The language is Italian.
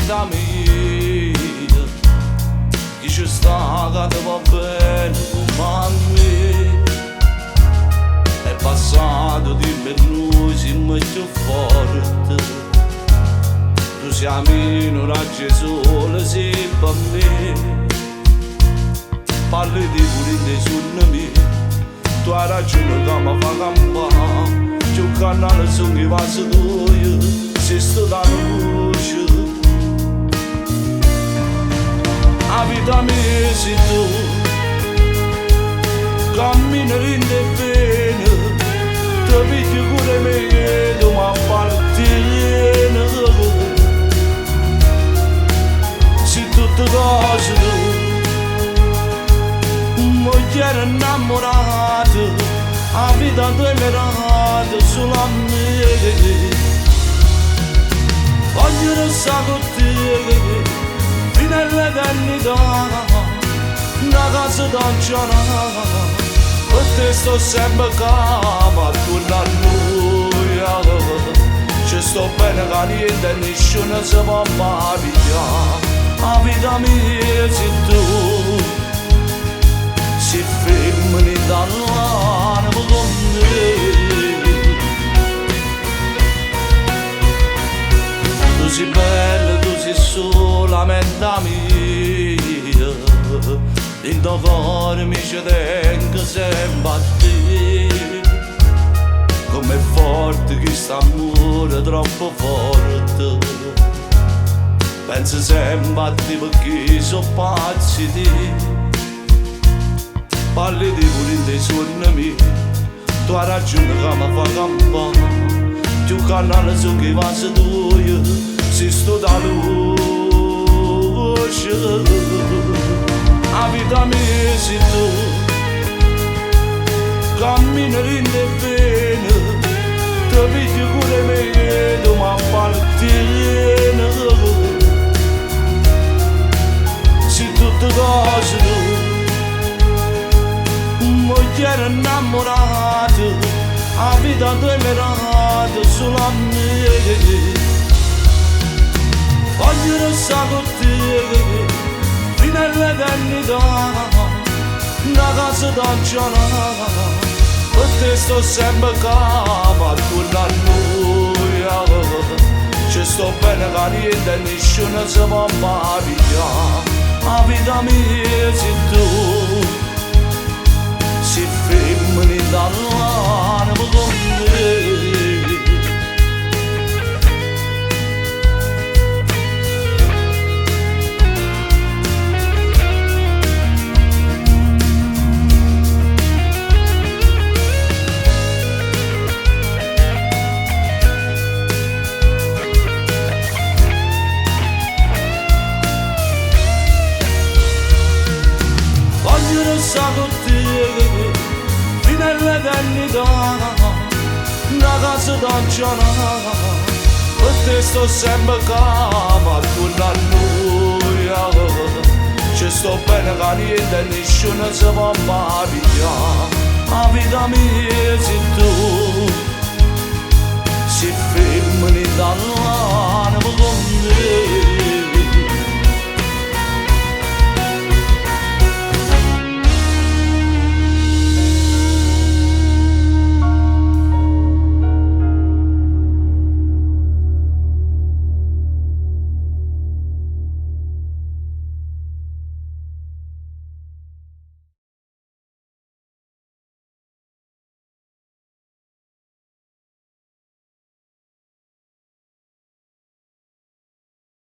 vita mia, chi ci sta che ti va bene come a me. È passato di me noi siamo più forti, tu siamo in un raggio sole sì per me. Parli di pure su me, tu hai ragione che mi fa campare, più canale sono i vasi tuoi, se sto da luce. La vita mia sei tu, cammini in te bene, ti pigli pure me, tu mi appartieni. Sei tutte cose tu, mogliere innamorata, la vita tua è mirata solo a me. Voglio restare con te fino all'eternità, una casa d'angiolata, per te sto sempre calma, attorno a noi. Ci sto bene che niente e nessuno si può mai pigliare. La vita mia sei tu, si fermi dall'anima con me. Tu sei bella, tu sei solamente mia, il tuo cuore mi ci tengo sempre a te. Com'è forte questo amore, troppo forte, penso sempre a te perché sono pazzi di te. Parli di pure in dei sogni miei, tu hai ragione che mi fa campare, più canale sono i vasi tuoi, se sto da luce. La vita mia sei tu, cammini in te bene, ti pigli pure me, tu mi appartieni. Sei tutte cose tu, mogliere innamorata, la vita tua è mirata solo a me. Voglio restare con te fino all'eternità, una casa d'angiolata, per te sto sempre calma, attorno a noi. Ci sto bene che niente e nessuno si può mai pigliare. La vita mia sei tu, si fermi dall'anima con me. Con te fino all'eternità, una casa d'angiolata, per te sto sempre calma, attorno a noi. Ci sto bene che niente e nessuno si può mai pigliare. La vita mia sei tu, si fermi dall'anima